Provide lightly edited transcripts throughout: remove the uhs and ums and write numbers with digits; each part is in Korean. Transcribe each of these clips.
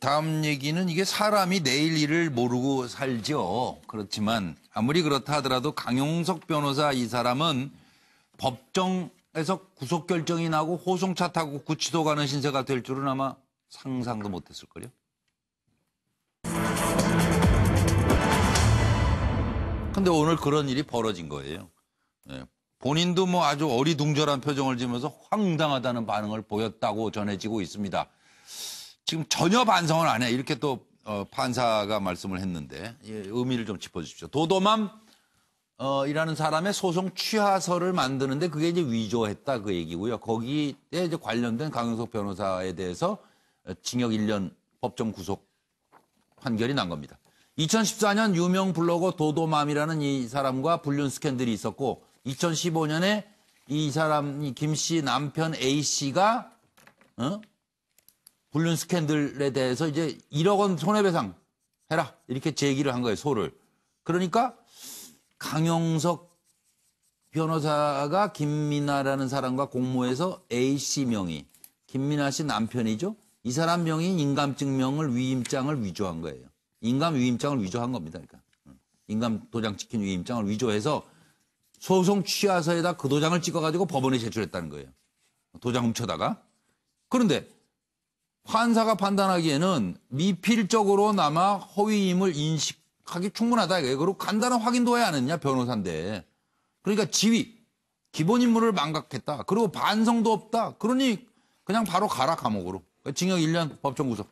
다음 얘기는 이게 사람이 내일 일을 모르고 살죠. 그렇지만 아무리 그렇다 하더라도 강용석 변호사 이 사람은 법정에서 구속 결정이 나고 호송차 타고 구치소 가는 신세가 될 줄은 아마 상상도 못했을걸요. 근데 오늘 그런 일이 벌어진 거예요. 네. 본인도 뭐 아주 어리둥절한 표정을 지으면서 황당하다는 반응을 보였다고 전해지고 있습니다. 지금 전혀 반성을 안 해. 이렇게 또 판사가 말씀을 했는데 의미를 좀 짚어주십시오. 도도맘 이라는 사람의 소송 취하서를 만드는데 그게 이제 위조했다 그 얘기고요. 거기에 이제 관련된 강용석 변호사에 대해서 징역 1년 법정 구속 판결이 난 겁니다. 2014년 유명 블로거 도도맘이라는 이 사람과 불륜 스캔들이 있었고 2015년에 이 사람 김 씨 남편 A 씨가 불륜 스캔들에 대해서 이제 1억 원 손해배상 해라 이렇게 제기를 한 거예요, 소를. 그러니까 강용석 변호사가 김민아라는 사람과 공모해서 A 씨 명의, 김민아 씨 남편이죠. 이 사람 명의 인감증명을 위임장을 위조한 거예요. 인감 위임장을 위조한 겁니다. 그러니까 인감 도장 찍힌 위임장을 위조해서 소송 취하서에다 그 도장을 찍어가지고 법원에 제출했다는 거예요. 도장 훔쳐다가. 그런데 판사가 판단하기에는 미필적으로나마 허위임을 인식하기 충분하다. 그리고 간단한 확인도 해야 안 했냐, 변호사인데. 그러니까 지위, 기본 임무를 망각했다. 그리고 반성도 없다. 그러니 그냥 바로 가라, 감옥으로. 징역 1년 법정 구속.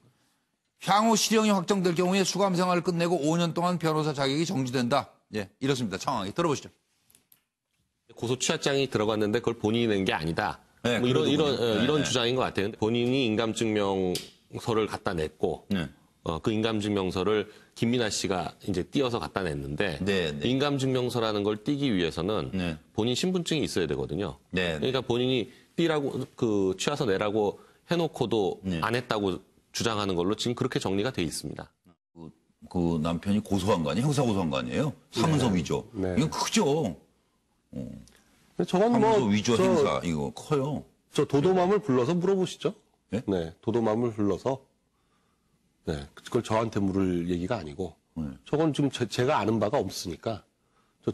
향후 실형이 확정될 경우에 수감 생활을 끝내고 5년 동안 변호사 자격이 정지된다. 예, 이렇습니다. 상황이 들어보시죠. 고소 취하장이 들어갔는데 그걸 본인이 낸 게 아니다. 네, 뭐 이런 주장인 것 같아요. 본인이 인감증명서를 갖다 냈고, 그 인감증명서를 김민아 씨가 이제 띄어서 갖다 냈는데, 인감증명서라는 걸 띄기 위해서는 본인 신분증이 있어야 되거든요. 그러니까 본인이 띄라고, 그 취하서 내라고 해놓고도 안 했다고 주장하는 걸로 지금 그렇게 정리가 돼 있습니다. 그 남편이 고소한 거 아니에요? 형사 고소한 거 아니에요? 사문서 위조. 이건 크죠. 저건 사문서 위조 행사 이거 커요. 저 도도맘을 불러서 물어보시죠. 네? 네, 도도맘을 불러서 그걸 저한테 물을 얘기가 아니고 저건 지금 제가 아는 바가 없으니까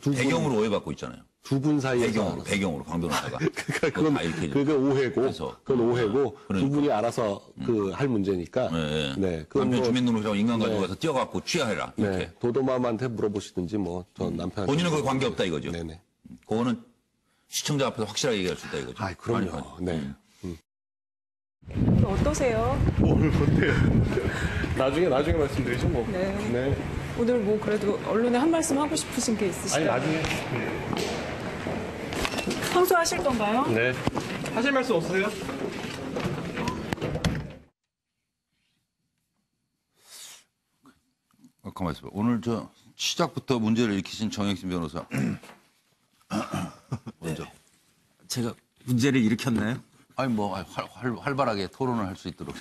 배경으로 오해받고 있잖아요. 두 분 사이에서 배경으로 강 변호사가. 그게 오해고 그건 오해고 두 분이 알아서 할 문제니까. 남편 주민등록증 인간 가지고 가서 띄어갖고 취하해라. 이렇게. 도도맘한테 물어보시든지 뭐 저 남편한테. 본인은 거기 관계 없다 이거죠. 네네. 그거는 시청자 앞에서 확실하게 얘기할 수 있다 이거죠. 아, 그럼요. 네. 어떠세요? 오늘 뭔데요? 나중에 말씀드리죠 뭐. 네. 오늘 뭐 그래도 언론에 한 말씀 하고 싶으신 게 있으시다면. 아니 나중에. 항소하실 건가요? 네. 하실 말씀 없으세요? 가만 있어봐. 오늘 저 시작부터 문제를 일으키신 정혁신 변호사. 먼저. 제가 문제를 일으켰나요? 아니 뭐 활발하게 토론을 할 수 있도록.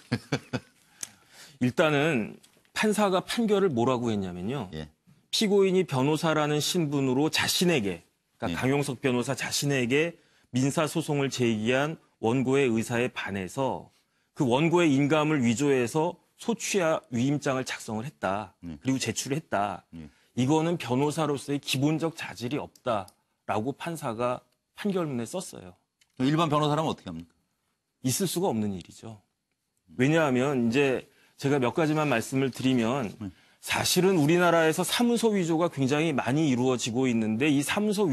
일단은 판사가 판결을 뭐라고 했냐면요. 피고인이 변호사라는 신분으로 자신에게, 그러니까 강용석 변호사 자신에게 민사소송을 제기한 원고의 의사에 반해서 그 원고의 인감을 위조해서 소취하 위임장을 작성을 했다. 그리고 제출을 했다. 이거는 변호사로서의 기본적 자질이 없다라고 판사가 판결문에 썼어요. 일반 변호사라면 어떻게 합니까? 있을 수가 없는 일이죠. 왜냐하면 이제 제가 몇 가지만 말씀을 드리면 사실은 우리나라에서 사무소 위조가 굉장히 많이 이루어지고 있는데 이 사무소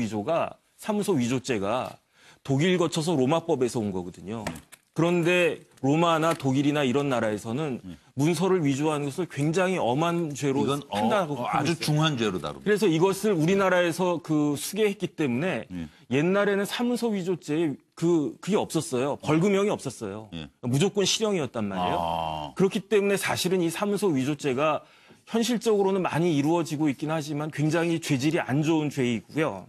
위조죄가 독일 거쳐서 로마법에서 온 거거든요. 그런데 로마나 독일이나 이런 나라에서는 문서를 위조하는 것을 굉장히 엄한 죄로 판단하고 아주 중한 죄로 다룹니다. 그래서 이것을 우리나라에서 수개했기 때문에 옛날에는 사무소 위조죄에 그게 없었어요. 벌금형이 없었어요. 무조건 실형이었단 말이에요. 그렇기 때문에 사실은 이 사무소 위조죄가 현실적으로는 많이 이루어지고 있긴 하지만 굉장히 죄질이 안 좋은 죄이고요.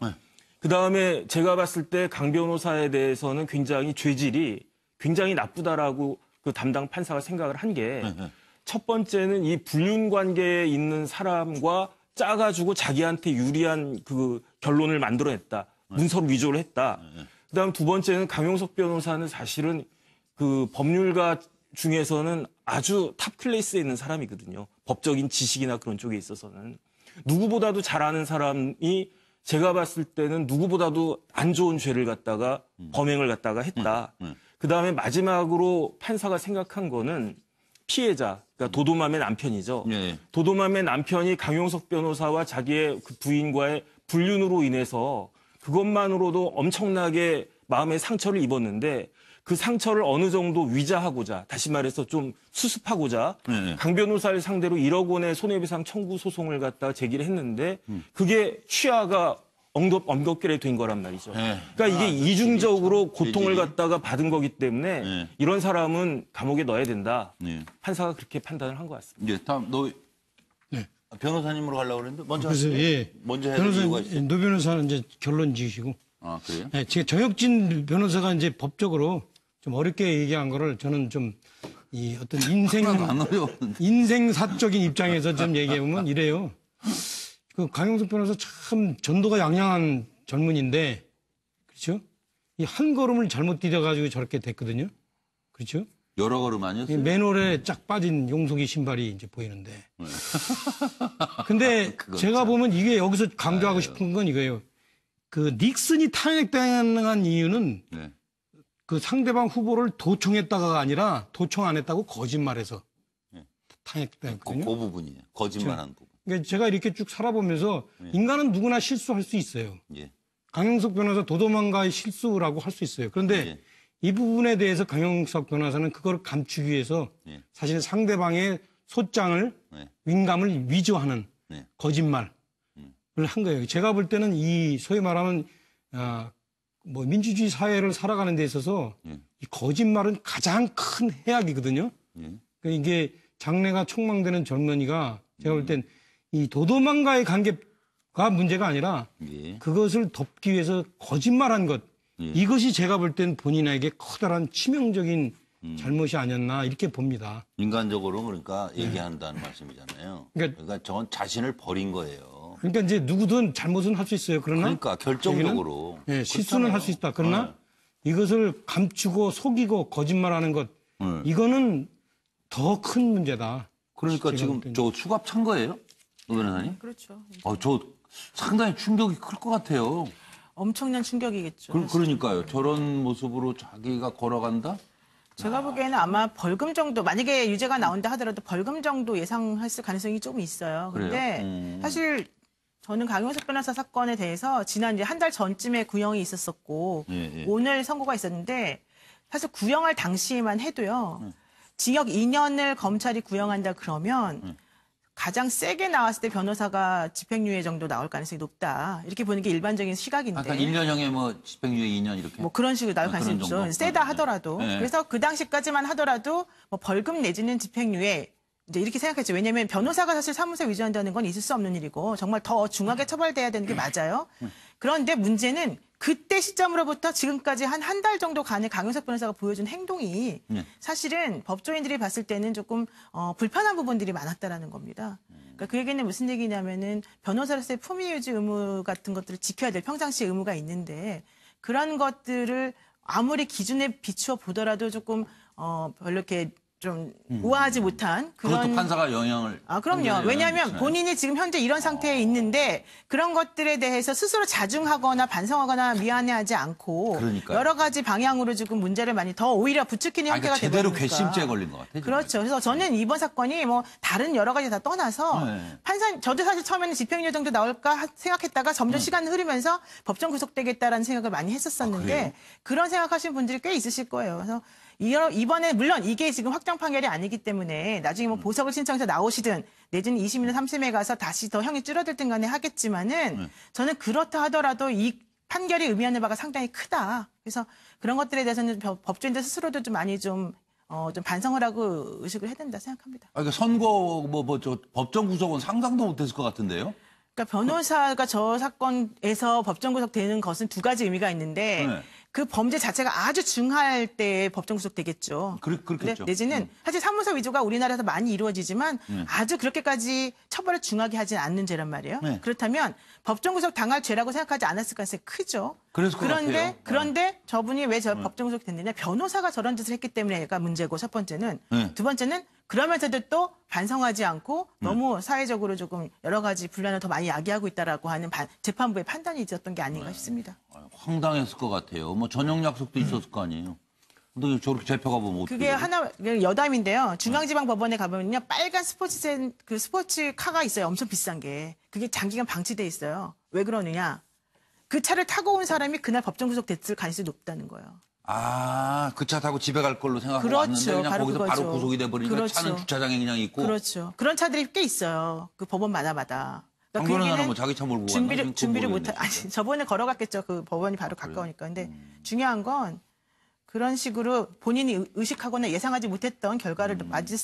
그다음에 제가 봤을 때 강 변호사에 대해서는 굉장히 죄질이 굉장히 나쁘다라고 그 담당 판사가 생각을 한 게 첫 번째는 이 불륜 관계에 있는 사람과 짜가지고 자기한테 유리한 그 결론을 만들어냈다. 문서를 위조를 했다. 그다음 두 번째는 강용석 변호사는 사실은 그 법률가 중에서는 아주 탑 클래스에 있는 사람이거든요. 법적인 지식이나 그런 쪽에 있어서는. 누구보다도 잘 아는 사람이 제가 봤을 때는 누구보다도 안 좋은 죄를 갖다가 범행을 갖다가 했다. 그다음에 마지막으로 판사가 생각한 거는 피해자, 그러니까 도도맘의 남편이죠. 네. 도도맘의 남편이 강용석 변호사와 자기의 그 부인과의 불륜으로 인해서 그것만으로도 엄청나게 마음의 상처를 입었는데 그 상처를 어느 정도 위자하고자, 다시 말해서 좀 수습하고자 강 변호사를 상대로 1억 원의 손해배상 청구 소송을 갖다가 제기를 했는데 그게 취하가 엄격하게 된 거란 말이죠. 그러니까 이게 이중적으로 고통을 갖다가 받은 거기 때문에 이런 사람은 감옥에 넣어야 된다. 판사가 그렇게 판단을 한 것 같습니다. 이제 다음 변호사님으로 가려고 그랬는데 먼저 그래서 하시죠. 먼저 해야 될 이유가 있어요. 노 변호사는 이제 결론 지으시고. 아, 그래요? 네, 지금 정혁진 변호사가 이제 법적으로 좀 어렵게 얘기한 거를 저는 좀 이 어떤 안 어려웠는데. 인생사적인 입장에서 좀 얘기해보면 이래요. 그 강용석 변호사 참 전도가 양양한 젊은인데, 그렇죠? 이 한 걸음을 잘못 디뎌가지고 저렇게 됐거든요. 그렇죠? 여러 걸음 아니었어요? 맨홀에 쫙 빠진 용속이 신발이 이제 보이는데. 근데 제가 보면 이게 여기서 강조하고 싶은 건 이거예요. 그 닉슨이 탄핵당한 이유는 네. 그 상대방 후보를 도청했다가 아니라 도청 안 했다고 거짓말해서 탄핵당했거든요. 그 부분이에요. 거짓말한 부분. 그러니까 제가 이렇게 쭉 살아보면서 인간은 누구나 실수할 수 있어요. 예. 강용석 변호사 도도망가의 실수라고 할 수 있어요. 그런데 예. 이 부분에 대해서 강용석 변호사는 그걸 감추기 위해서 예. 사실 상대방의 소장을 네. 윙감을 위조하는 네. 거짓말을 한 거예요. 제가 볼 때는 이 소위 말하면 뭐 민주주의 사회를 살아가는 데 있어서 이 거짓말은 가장 큰 해악이거든요. 그러니까 이게 장래가 촉망되는 젊은이가 제가 볼 땐 이 도도망과의 관계가 문제가 아니라 예. 그것을 덮기 위해서 거짓말한 것 이것이 제가 볼 땐 본인에게 커다란 치명적인 잘못이 아니었나 이렇게 봅니다. 인간적으로 그러니까 얘기한다는 말씀이잖아요. 그러니까 저건 자신을 버린 거예요. 그러니까 이제 누구든 잘못은 할 수 있어요. 그러나 그러니까 결정적으로 네, 실수는 할 수 있다. 그러나 이것을 감추고 속이고 거짓말하는 것 이거는 더 큰 문제다. 그러니까 지금 저 수갑 찬 거예요? 노 변호사님? 그렇죠. 저 상당히 충격이 클 것 같아요. 엄청난 충격이겠죠. 그러니까요. 저런 모습으로 자기가 걸어간다? 제가 보기에는 아마 벌금 정도, 만약에 유죄가 나온다 하더라도 벌금 정도 예상했을 가능성이 조금 있어요. 그런데 사실 저는 강용석 변호사 사건에 대해서 지난 이제 한 달 전쯤에 구형이 있었었고 오늘 선고가 있었는데 사실 구형할 당시에만 해도요. 징역 2년을 검찰이 구형한다 그러면 가장 세게 나왔을 때 변호사가 집행유예 정도 나올 가능성이 높다. 이렇게 보는 게 일반적인 시각인데. 아까 1년형에 뭐 집행유예 2년 이렇게? 뭐 그런 식으로 나올 가능성이 그런 있죠. 정도? 세다 하더라도. 네. 그래서 그 당시까지만 하더라도 뭐 벌금 내지는 집행유예 이제 이렇게 생각했죠. 왜냐하면 변호사가 사실 사무소에 위조한다는 건 있을 수 없는 일이고 정말 더 중하게 처벌돼야 되는 게 맞아요. 그런데 문제는 그때 시점으로부터 지금까지 한 달 정도 간의 강용석 변호사가 보여준 행동이 사실은 법조인들이 봤을 때는 조금 불편한 부분들이 많았다라는 겁니다. 그러니까 그 얘기는 무슨 얘기냐면은 변호사로서의 품위 유지 의무 같은 것들을 지켜야 될 평상시 의무가 있는데 그런 것들을 아무리 기준에 비추어 보더라도 조금 별로 이렇게 좀 우아하지 못한 그런. 그것도 판사가 영향을. 그럼요. 왜냐하면 본인이 지금 현재 이런 상태에 있는데 그런 것들에 대해서 스스로 자중하거나 반성하거나 미안해하지 않고 그러니까요. 여러 가지 방향으로 지금 문제를 많이 더 오히려 부추기는 형태가 그러니까 되고 제대로 괘씸죄에 걸린 것 같아요. 그렇죠. 그래서 저는 이번 사건이 뭐 다른 여러 가지 다 떠나서 판사 저도 사실 처음에는 집행유예 정도 나올까 생각했다가 점점 시간이 흐르면서 법정 구속되겠다라는 생각을 많이 했었었는데 그런 생각하시는 분들이 꽤 있으실 거예요. 그래서 이번에 물론 이게 지금 확정 판결이 아니기 때문에 나중에 뭐 보석을 신청해서 나오시든 내지는 2심이나 3심에 가서 다시 더 형이 줄어들든 간에 하겠지만은 저는 그렇다 하더라도 이 판결이 의미하는 바가 상당히 크다. 그래서 그런 것들에 대해서는 법조인들 스스로도 좀 많이 좀 반성을 하고 의식을 해야 된다 생각합니다. 그러니까 선고 저 법정 구속은 상상도 못했을 것 같은데요. 그러니까 변호사가 저 사건에서 법정 구속되는 것은 두 가지 의미가 있는데 그 범죄 자체가 아주 중할 때 법정 구속되겠죠. 그렇겠죠. 내지는 사실 사무소 위조가 우리나라에서 많이 이루어지지만 아주 그렇게까지 처벌을 중하게 하진 않는 죄란 말이에요. 그렇다면 법정 구속 당할 죄라고 생각하지 않았을 가능성이 크죠. 그랬을 것 같아요. 그런데 저분이 왜 법정 구속 됐느냐? 변호사가 저런 짓을 했기 때문에가 문제고 첫 번째는 두 번째는 그러면서도 또 반성하지 않고 너무 사회적으로 조금 여러 가지 분란을 더 많이 야기하고 있다라고 하는 재판부의 판단이 있었던 게 아닌가 싶습니다. 황당했을 것 같아요. 뭐 저녁 약속도 있었을 거 아니에요. 근데 저렇게 재표가 보면 어떻게 그게 하나 여담인데요. 중앙지방법원에 가보면요, 빨간 스포츠 카가 있어요. 엄청 비싼 게. 그게 장기간 방치돼 있어요. 왜 그러느냐? 그 차를 타고 온 사람이 그날 법정 구속됐을 가능성이 높다는 거예요. 아, 그 차 타고 집에 갈 걸로 생각하고 그렇죠. 왔는데 그냥 바로 거기서 그거죠. 바로 구속이 돼버리니까 그렇죠. 차는 주차장에 그냥 있고. 그렇죠. 그런 차들이 꽤 있어요. 그 법원마다. 강 변호사는 뭐 자기 차 몰고 갔나? 준비를 못 아니 저번에 걸어갔겠죠. 그 법원이 바로 가까우니까. 근데 중요한 건 그런 식으로 본인이 의식하거나 예상하지 못했던 결과를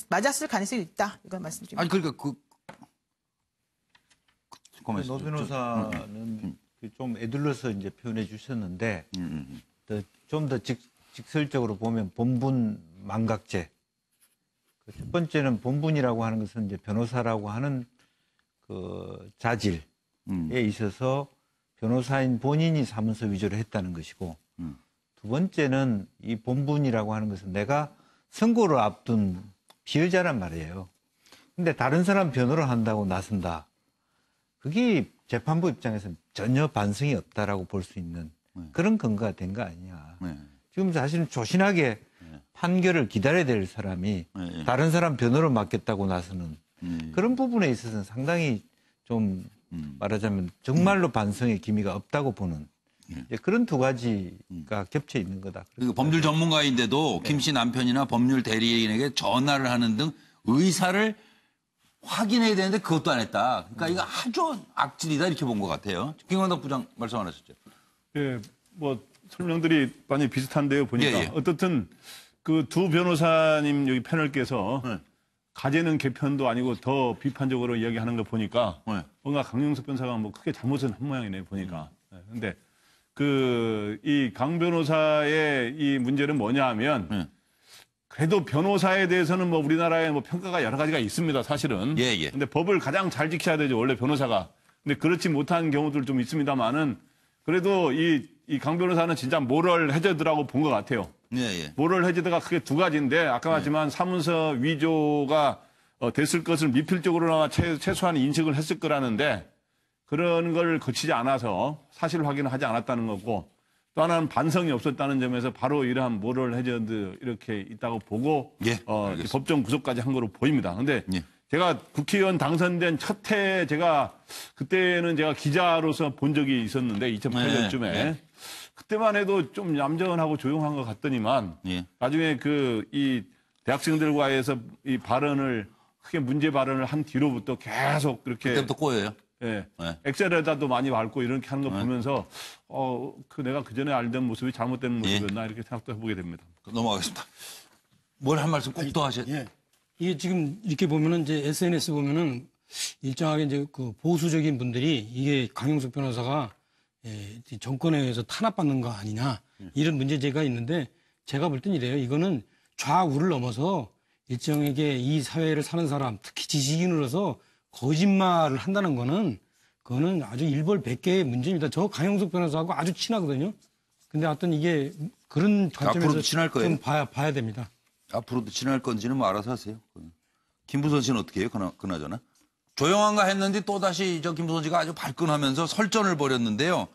맞았을 가능성이 있다. 이걸 말씀드립니다. 아니 그러니까 노 변호사는 좀 애둘러서 이제 표현해 주셨는데 좀 더 직설적으로 보면 본분 망각죄. 첫 번째는 본분이라고 하는 것은 이제 변호사라고 하는 그 자질에 있어서 변호사인 본인이 사문서 위조를 했다는 것이고 두 번째는 이 본분이라고 하는 것은 내가 선고를 앞둔 피의자란 말이에요. 근데 다른 사람 변호를 한다고 나선다. 그게 재판부 입장에서는 전혀 반성이 없다라고 볼 수 있는 그런 근거가 된 거 아니냐. 지금 사실은 조신하게 판결을 기다려야 될 사람이 다른 사람 변호를 맡겠다고 나서는 그런 부분에 있어서는 상당히 좀 말하자면 정말로 반성의 기미가 없다고 보는 그런 두 가지가 겹쳐 있는 거다. 그리고 법률 전문가인데도 김 씨 남편이나 법률 대리인에게 전화를 하는 등 의사를 확인해야 되는데 그것도 안 했다. 그러니까 이거 아주 악질이다 이렇게 본 것 같아요. 김광덕 부장 말씀 안 하셨죠? 예, 뭐 설명들이 많이 비슷한데요. 보니까 예. 어떻든 그 두 변호사님 여기 패널께서 가재는 개편도 아니고 더 비판적으로 이야기하는 거 보니까 뭔가 강용석 변호사가 뭐 크게 잘못은 한 모양이네요. 보니까. 근데 이 강 변호사의 이 문제는 뭐냐 하면 그래도 변호사에 대해서는 뭐 우리나라에 뭐 평가가 여러 가지가 있습니다. 사실은. 예. 근데 법을 가장 잘 지켜야 되죠. 원래 변호사가. 근데 그렇지 못한 경우들 좀 있습니다만은 그래도 이 강 변호사는 진짜 모럴 해저드라고 본 것 같아요. 예. 모럴 해저드가 크게 두 가지인데 아까 말했지만 사문서 위조가 됐을 것을 미필적으로나마 최소한 인식을 했을 거라는데 그런 걸 거치지 않아서 사실 확인을 하지 않았다는 거고 또 하나는 반성이 없었다는 점에서 바로 이러한 모럴 해저드 이렇게 있다고 보고 법정 구속까지 한 거로 보입니다. 근데 제가 국회의원 당선된 첫 해 그때는 제가 기자로서 본 적이 있었는데 2008년쯤에 그때만 해도 좀 얌전하고 조용한 것 같더니만 나중에 이 대학생들과에서 이 발언을 크게 문제 발언을 한 뒤로부터 계속 그렇게 그때부터 꼬여요. 엑셀에다도 많이 밟고 이렇게 하는 거 보면서 내가 그 전에 알던 모습이 잘못된 모습이었나 이렇게 생각도 해보게 됩니다. 넘어가겠습니다. 뭘 한 말씀 꼭 더 하셔. 이게 지금 이렇게 보면은 이제 SNS 보면은 일정하게 이제 그 보수적인 분들이 이게 강용석 변호사가 정권에 의해서 탄압받는 거 아니냐 이런 문제제가 있는데 제가 볼 땐 이래요. 이거는 좌우를 넘어서 일정하게 이 사회를 사는 사람, 특히 지식인으로서 거짓말을 한다는 거는 그거는 아주 일벌백계의 문제입니다. 저 강용석 변호사하고 아주 친하거든요. 근데 하여튼 이게 그런 관점에서 앞으로도 친할 거예요? 좀 봐야 됩니다. 앞으로도 친할 건지는 뭐 알아서 하세요. 김부선 씨는 어떻게 해요? 그나저나. 조용한가 했는데 또다시 김부선 씨가 아주 발끈하면서 설전을 벌였는데요.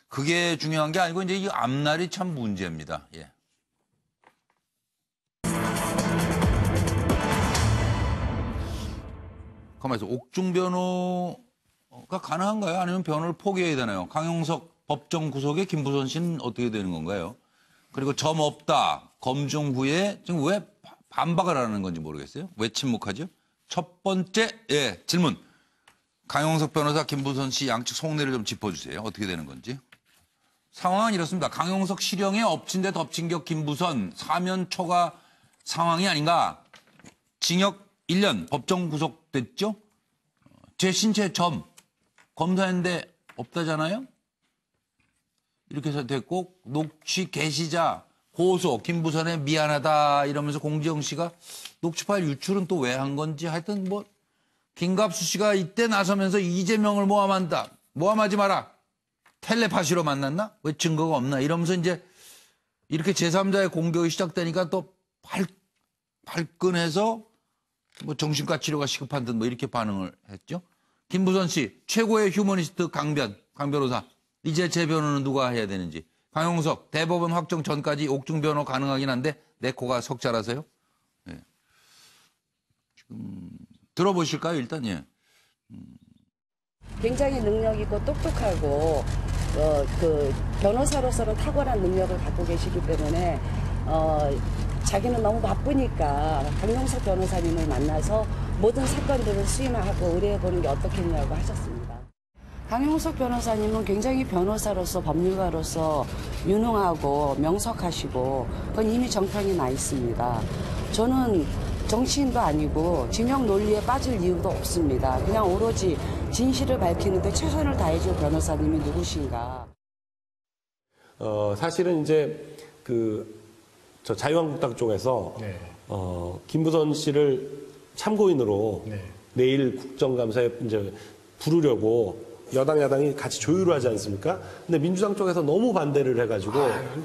그게 중요한 게 아니고 이제 이 앞날이 참 문제입니다. 가만히 있어. 옥중 변호가 가능한가요? 아니면 변호를 포기해야 되나요? 강용석 법정 구속에 김부선 씨는 어떻게 되는 건가요? 그리고 점 없다. 검증 후에 지금 왜 반박을 하는 건지 모르겠어요. 왜 침묵하죠? 첫 번째 질문. 강용석 변호사, 김부선 씨 양측 속내를 좀 짚어주세요. 어떻게 되는 건지. 상황은 이렇습니다. 강용석 실형에 엎친 데 덮친 격 김부선 사면 초과 상황이 아닌가. 징역 1년 법정 구속됐죠. 재신체 점 검사했는데 없다잖아요. 이렇게 해서 됐고 녹취 게시자 고소 김부선에 미안하다 이러면서 공지영 씨가 녹취 파일 유출은 또 왜 한 건지 하여튼 뭐 김갑수 씨가 이때 나서면서 이재명을 모함하지 마라. 텔레파시로 만났나? 왜 증거가 없나? 이러면서 이제 이렇게 제3자의 공격이 시작되니까 또 발끈해서 뭐 정신과 치료가 시급한 듯 뭐 이렇게 반응을 했죠. 김부선 씨, 최고의 휴머니스트 강 변호사. 이제 제 변호는 누가 해야 되는지. 강용석, 대법원 확정 전까지 옥중 변호 가능하긴 한데 내 코가 석자라서요? 예. 지금 들어보실까요? 일단 예. 굉장히 능력 있고 똑똑하고 그 변호사로서는 탁월한 능력을 갖고 계시기 때문에 자기는 너무 바쁘니까 강용석 변호사님을 만나서 모든 사건들을 수임하고 의뢰해보는 게 어떻겠냐고 하셨습니다. 강용석 변호사님은 굉장히 변호사로서 법률가로서 유능하고 명석하시고 그건 이미 정평이 나 있습니다. 저는 정치인도 아니고 진영 논리에 빠질 이유도 없습니다. 그냥 오로지 진실을 밝히는데 최선을 다해줄 변호사님이 누구신가. 사실은 이제 저 자유한국당 쪽에서 김부선 씨를 참고인으로 내일 국정감사에 이제 부르려고 여당 야당이 같이 조율을 하지 않습니까? 근데 민주당 쪽에서 너무 반대를 해가지고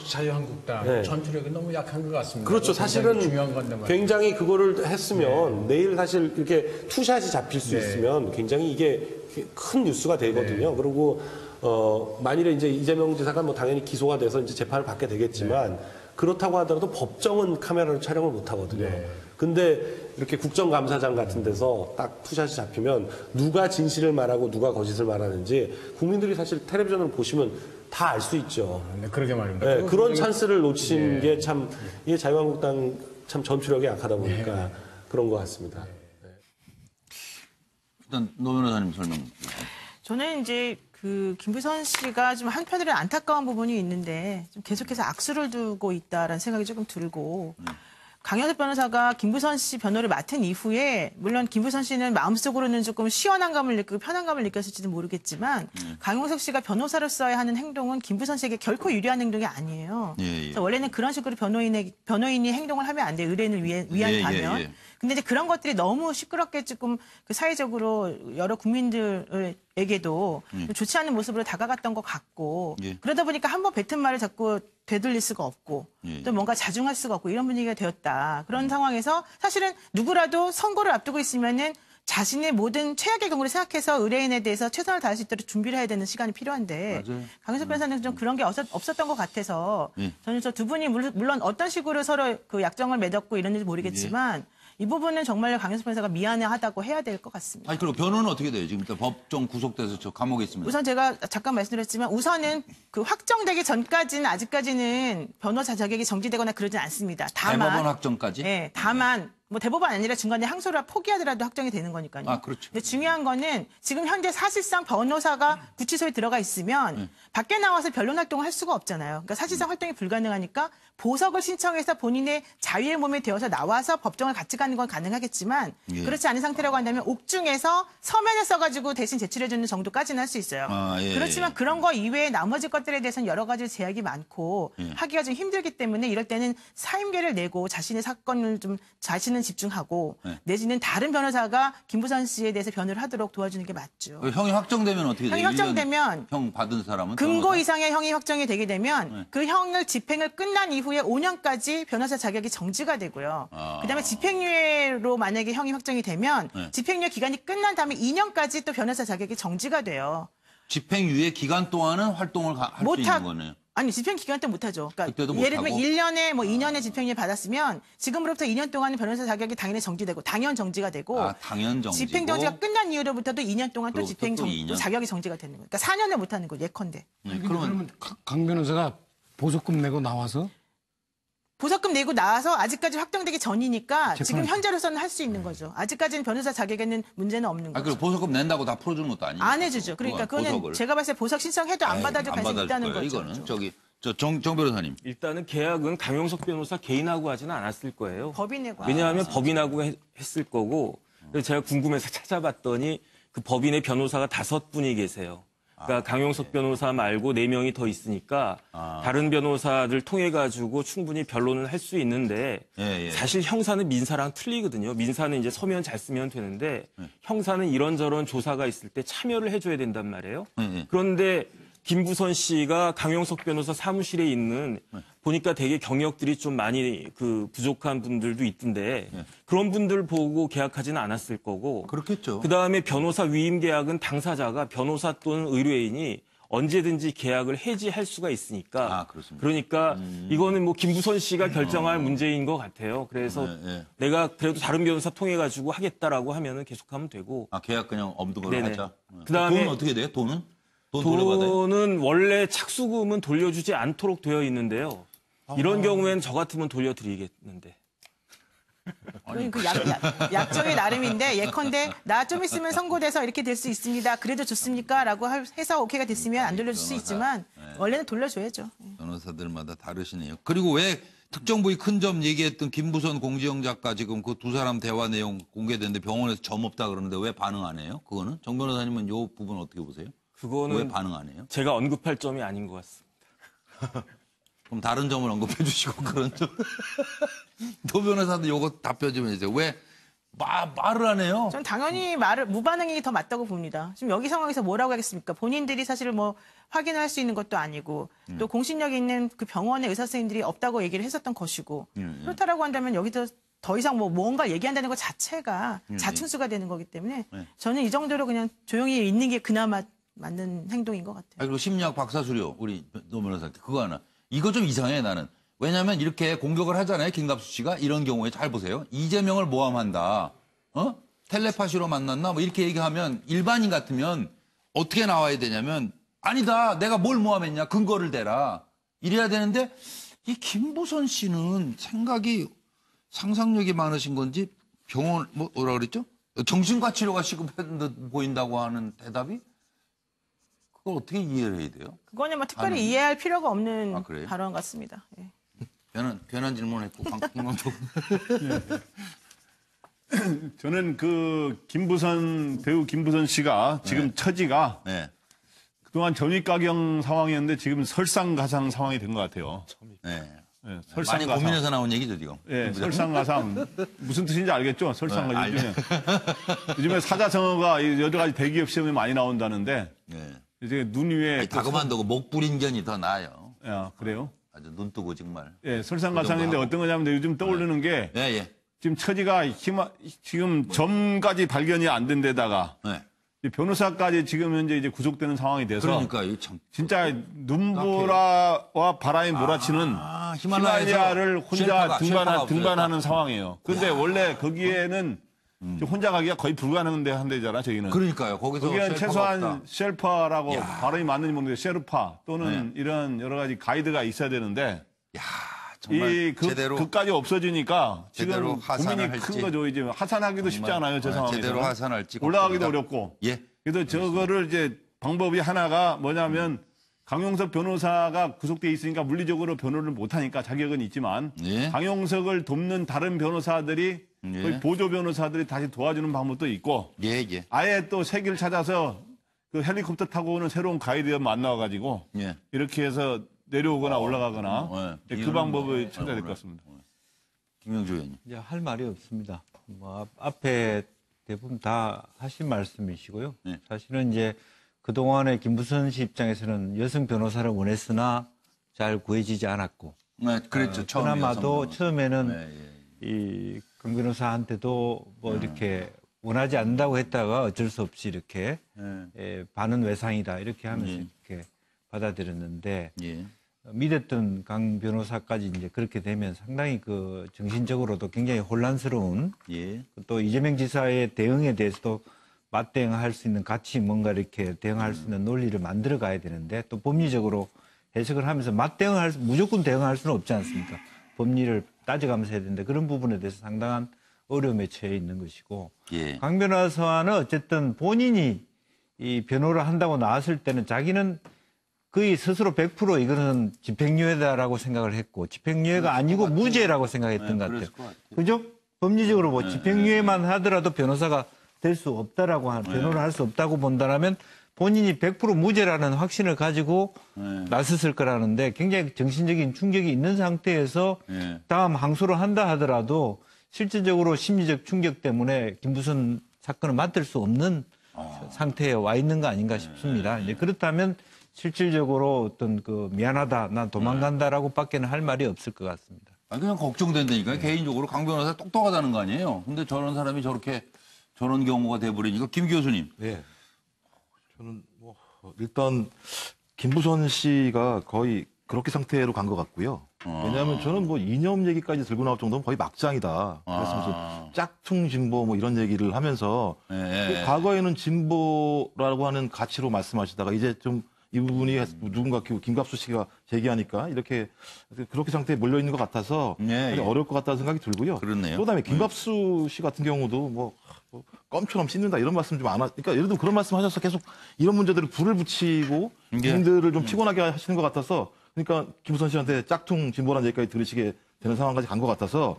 자유한국당 전투력이 너무 약한 것 같습니다. 그렇죠. 사실은 중요한 건데 말이죠. 굉장히 그거를 했으면 내일 사실 이렇게 투샷이 잡힐 수 있으면 굉장히 이게 큰 뉴스가 되거든요. 그리고 만일에 이제 이재명 지사가 뭐 당연히 기소가 돼서 이제 재판을 받게 되겠지만 그렇다고 하더라도 법정은 카메라로 촬영을 못 하거든요. 근데 이렇게 국정감사장 같은 데서 딱 투샷이 잡히면 누가 진실을 말하고 누가 거짓을 말하는지 국민들이 사실 텔레비전을 보시면 다 알 수 있죠. 그러게 말입니다. 그런 찬스를 놓친 게 참, 이게 자유한국당 참 전투력이 약하다 보니까 그런 것 같습니다. 일단 노 변호사님 설명. 저는 이제 그 김부선 씨가 좀 한편으로는 안타까운 부분이 있는데 좀 계속해서 악수를 두고 있다라는 생각이 조금 들고 강현석 변호사가 김부선 씨 변호를 맡은 이후에 물론 김부선 씨는 마음속으로는 조금 시원한 감을 느끼고 편안감을 느꼈을지는 모르겠지만 강용석 씨가 변호사로서의 하는 행동은 김부선 씨에게 결코 유리한 행동이 아니에요. 그래서 원래는 그런 식으로 변호인이 행동을 하면 안 돼요. 의뢰인을 위한다면. 근데 이제 그런 것들이 너무 시끄럽게 조금 그 사회적으로 여러 국민들에게도 좀 좋지 않은 모습으로 다가갔던 것 같고 그러다 보니까 한 번 뱉은 말을 자꾸 되돌릴 수가 없고 또 뭔가 자중할 수가 없고 이런 분위기가 되었다. 그런 상황에서 사실은 누구라도 선고를 앞두고 있으면은 자신의 모든 최악의 경우를 생각해서 의뢰인에 대해서 최선을 다할 수 있도록 준비를 해야 되는 시간이 필요한데 강현석 변호사는 좀 그런 게 없었던 것 같아서 저는 저 두 분이 물론 어떤 식으로 서로 그 약정을 맺었고 이랬는지 모르겠지만 이 부분은 정말 강현석 변호사가 미안해하다고 해야 될 것 같습니다. 아니 그리고 변호는 어떻게 돼요? 지금 일단 법정 구속돼서 저 감옥에 있습니다. 우선 제가 잠깐 말씀드렸지만 우선은 그 확정되기 전까지는 아직까지는 변호사 자격이 정지되거나 그러진 않습니다. 다만 대법원 확정까지? 네, 다만 뭐 대법원 아니라 중간에 항소를 포기하더라도 확정이 되는 거니까요. 아, 그렇죠. 근데 중요한 거는 지금 현재 사실상 변호사가 구치소에 들어가 있으면 밖에 나와서 변론 활동을 할 수가 없잖아요. 그러니까 사실상 활동이 불가능하니까 보석을 신청해서 본인의 자유의 몸에 되어서 나와서 법정을 같이 가는 건 가능하겠지만 그렇지 않은 상태라고 한다면 옥중에서 서면을 써가지고 대신 제출해주는 정도까지는 할 수 있어요. 그렇지만 그런 거 이외에 나머지 것들에 대해서는 여러 가지 제약이 많고 하기가 좀 힘들기 때문에 이럴 때는 사임계를 내고 자신의 사건을 좀 자신은 집중하고 내지는 다른 변호사가 김부선 씨에 대해서 변호를 하도록 도와주는 게 맞죠. 형이 확정되면 어떻게 돼요? 형이 확정되면 형 받은 사람은? 금고 변호사? 이상의 형이 확정이 되게 되면 그 형을 집행을 끝난 이후에 5년까지 변호사 자격이 정지가 되고요. 그다음에 집행유예로 만약에 형이 확정이 되면 집행유예 기간이 끝난 다음에 2년까지 또 변호사 자격이 정지가 돼요. 집행유예 기간 동안은 활동을 할 수 있는 거네요. 아니 집행 기간 때 못하죠. 그러니까 그때도 예를 들면 못하고? 1년에 뭐 2년의 집행유예 받았으면 지금으로부터 2년 동안은 변호사 자격이 당연히 정지되고 당연 정지가 되고 당연 정지고 집행 정지가 끝난 이후로부터도 2년 동안 또 그로부터 집행 또 2년? 자격이 정지가 되는 거예요. 그러니까 4년을 못하는 거예요. 예컨대. 그러면 강 변호사가 보석금 내고 나와서 보석금 내고 나와서 아직까지 확정되기 전이니까 지금 현재로서는 할 수 있는 거죠. 아직까지는 변호사 자격에는 문제는 없는 거죠. 그리고 보석금 낸다고 다 풀어주는 것도 아니고. 안 해주죠. 그러니까 그거는 보석을. 제가 봤을 때 보석 신청해도 안 받아줄 가능성이 있다는 거죠. 이거는 정 변호사님. 일단은 계약은 강용석 변호사 개인하고 하지는 않았을 거예요. 법인하고. 왜냐하면 법인하고 했을 거고 그래서 제가 궁금해서 찾아봤더니 그 법인의 변호사가 5분이 계세요. 그러니까 강용석 변호사 말고 4명이 더 있으니까 다른 변호사들 통해 가지고 충분히 변론을 할 수 있는데 사실 형사는 민사랑 틀리거든요. 민사는 이제 서면 잘 쓰면 되는데 형사는 이런저런 조사가 있을 때 참여를 해줘야 된단 말이에요. 그런데 김부선 씨가 강용석 변호사 사무실에 있는 보니까 되게 경력들이 좀 많이 그 부족한 분들도 있던데 그런 분들 보고 계약하지는 않았을 거고. 그렇겠죠. 그다음에 변호사 위임 계약은 당사자가 변호사 또는 의뢰인이 언제든지 계약을 해지할 수가 있으니까. 그렇습니다. 그러니까 이거는 뭐 김부선 씨가 결정할 문제인 것 같아요. 그래서 내가 그래도 다른 변호사 통해 가지고 하겠다라고 하면은 계속하면 되고. 계약 그냥 없는 걸로 네네. 하자. 그다음에 돈은 어떻게 돼요? 돈은? 돈 돌려받아요? 돈은 원래 착수금은 돌려주지 않도록 되어 있는데요. 이런 경우에는 저 같으면 돌려드리겠는데. 그 약정이 나름인데 예컨대 나 좀 있으면 선고돼서 이렇게 될 수 있습니다. 그래도 좋습니까? 라고 해서 오케이가 됐으면 안 돌려줄 수 있지만 원래는 돌려줘야죠. 변호사들마다 다르시네요. 그리고 왜 특정 부위 큰 점 얘기했던 김부선 공지영 작가 지금 그 두 사람 대화 내용 공개됐는데 병원에서 점 없다 그러는데 왜 반응 안 해요? 그거는? 정 변호사님은 이 부분 어떻게 보세요? 그거는 왜 반응 안 해요? 제가 언급할 점이 아닌 것 같습니다. 그럼 다른 점을 언급해 주시고 그런 점. 도 변호사도 요거 답변 좀 해주세요. 왜 말을 안 해요? 전 당연히 무반응이 더 맞다고 봅니다. 지금 여기 상황에서 뭐라고 하겠습니까? 본인들이 사실 뭐 확인할 수 있는 것도 아니고 또 공신력 있는 그 병원의 의사 선생님들이 없다고 얘기를 했었던 것이고 그렇다라고 한다면 여기서 더 이상 뭐 뭔가 얘기한다는 것 자체가 자충수가 되는 거기 때문에 저는 이 정도로 그냥 조용히 있는 게 그나마 맞는 행동인 것 같아요. 그리고 심리학 박사수료 우리 노 변호사한테 그거 하나. 이거 좀 이상해 나는. 왜냐하면 이렇게 공격을 하잖아요. 김갑수 씨가. 이런 경우에 잘 보세요. 이재명을 모함한다. 텔레파시로 만났나? 뭐 이렇게 얘기하면 일반인 같으면 어떻게 나와야 되냐면 아니다. 내가 뭘 모함했냐. 근거를 대라. 이래야 되는데 이 김부선 씨는 상상력이 많으신 건지 병원 뭐라 그랬죠? 정신과 치료가 시급한 듯 보인다고 하는 대답이 그걸 어떻게 이해를 해야 돼요? 그거는 뭐 특별히 이해할 필요가 없는 그래요? 발언 같습니다. 예. 괜한 질문했고 방송도 저는 그 배우 김부선 씨가 지금 처지가 그동안 전입가경 상황이었는데 지금 설상가상 상황이 된 것 같아요. 많이 설상가상. 고민해서 나온 얘기죠 지금. 설상가상 무슨 뜻인지 알겠죠? 설상가상. 요즘에 사자성어가 여러 가지 대기업 시험에 많이 나온다는데 이제 눈 위에 다그만두고 목불인견이 더 나아요. 그래요? 아주 눈 뜨고 정말. 설상가상인데 어떤 거냐면 요즘 떠오르는 게 지금 처지가 지금 점까지 발견이 안 된 데다가 변호사까지 지금 현재 이제 구속되는 상황이 돼서 그러니까 참 진짜 눈보라와 바람이 몰아치는 히말라야를 혼자 등반하는 상황이에요. 그런데 원래 거기에는 혼자 가기가 거의 불가능한 데잖아, 저기는. 그러니까요. 거기는 최소한 쉘파라고 발음이 맞는지 모르겠는데 셰르파 또는 이런 여러 가지 가이드가 있어야 되는데 정말 제대로 그까지 없어지니까 지금 고민이 할지. 큰 거죠. 이제 하산하기도 쉽지 않아요, 저 상황에서. 제대로 하산할지 올라가기도 어렵고. 그래서 저거를 이제 방법이 하나가 뭐냐면 강용석 변호사가 구속돼 있으니까 물리적으로 변호를 못하니까 자격은 있지만 강용석을 돕는 다른 변호사들이 거의 보조 변호사들이 다시 도와주는 방법도 있고 아예 또 색을 찾아서 그 헬리콥터 타고 오는 새로운 가이드가 만나가지고 이렇게 해서 내려오거나 올라가거나 그 방법을 찾아야 될 것 같습니다. 김영주 의원님. 이제 할 말이 없습니다. 뭐 앞에 대부분 다 하신 말씀이시고요. 사실은 이제 그동안에 김부선 씨 입장에서는 여성 변호사를 원했으나 잘 구해지지 않았고. 그랬죠. 그나마도 처음에는 이 강 변호사한테도 뭐 이렇게 원하지 않는다고 했다가 어쩔 수 없이 이렇게 반은 외상이다 이렇게 하면서 이렇게 받아들였는데 믿었던 강 변호사까지 이제 그렇게 되면 상당히 그 정신적으로도 굉장히 혼란스러운 또 이재명 지사의 대응에 대해서도 맞대응할 수 있는 같이 뭔가 이렇게 대응할 수 있는 논리를 만들어 가야 되는데 또 법리적으로 해석을 하면서 무조건 대응할 수는 없지 않습니까? 법리를 따져가면서 해야 되는데 그런 부분에 대해서 상당한 어려움에 처해 있는 것이고 강 변호사는 어쨌든 본인이 이 변호를 한다고 나왔을 때는 자기는 거의 스스로 100% 이거는 집행유예다라고 생각을 했고 집행유예가 아니고 무죄라고 생각했던 것 같아요. 그죠? 법리적으로 뭐 집행유예만 하더라도 변호사가 될 수 없다라고 변호를 할 수 없다고 본다라면 본인이 100% 무죄라는 확신을 가지고 나섰을 거라는데 굉장히 정신적인 충격이 있는 상태에서 다음 항소를 한다 하더라도 실질적으로 심리적 충격 때문에 김부선 사건을 맡을 수 없는 상태에 와 있는 거 아닌가 싶습니다. 이제 그렇다면 실질적으로 어떤 그 미안하다, 난 도망간다라고 밖에는 할 말이 없을 것 같습니다. 아니, 그냥 걱정된다니까. 개인적으로 강 변호사 똑똑하다는 거 아니에요. 근데 저런 사람이 저런 경우가 돼버리니까. 김 교수님. 네. 저는 뭐 일단 김부선 씨가 거의 그렇게 상태로 간 것 같고요. 왜냐하면 저는 뭐 이념 얘기까지 들고 나올 정도면 거의 막장이다. 그래서 무슨 짝퉁 진보 뭐 이런 얘기를 하면서 그 과거에는 진보라고 하는 가치로 말씀하시다가 이제 좀 이 부분이 누군가 김갑수 씨가 제기하니까 이렇게 그렇게 상태에 몰려 있는 것 같아서 어려울 것 같다는 생각이 들고요. 그렇네요. 그다음에 김갑수 씨 같은 경우도 뭐 껌처럼 씹는다 이런 말씀 좀 안 하. 그러니까 예를 들어 그런 말씀하셔서 계속 이런 문제들을 불을 붙이고 국민들을 좀 피곤하게 하시는 것 같아서 그러니까 김부선 씨한테 짝퉁 진보라는 얘기까지 들으시게 되는 상황까지 간 것 같아서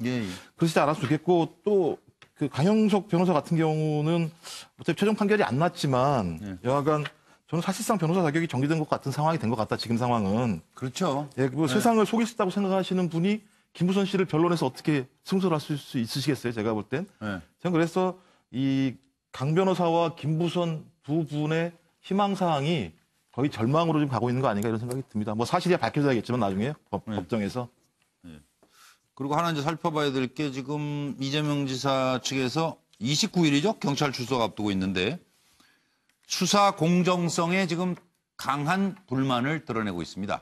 그러시지 않았으면 좋겠고 또 그 강영석 변호사 같은 경우는 어차피 최종 판결이 안 났지만 여하간 저는 사실상 변호사 자격이 정지된 것 같은 상황이 된 것 같다. 지금 상황은. 그렇죠. 예, 뭐 세상을 속일 수 있다고 생각하시는 분이 김부선 씨를 변론해서 어떻게 승소할 수 있으시겠어요? 제가 볼 땐. 저는 그래서 이 강 변호사와 김부선 두 분의 희망 사항이 거의 절망으로 좀 가고 있는 거 아닌가 이런 생각이 듭니다. 뭐 사실이 밝혀져야겠지만 나중에 법정에서. 그리고 하나 이제 살펴봐야 될 게 지금 이재명 지사 측에서 29일이죠. 경찰 출석 앞두고 있는데 수사 공정성에 지금 강한 불만을 드러내고 있습니다.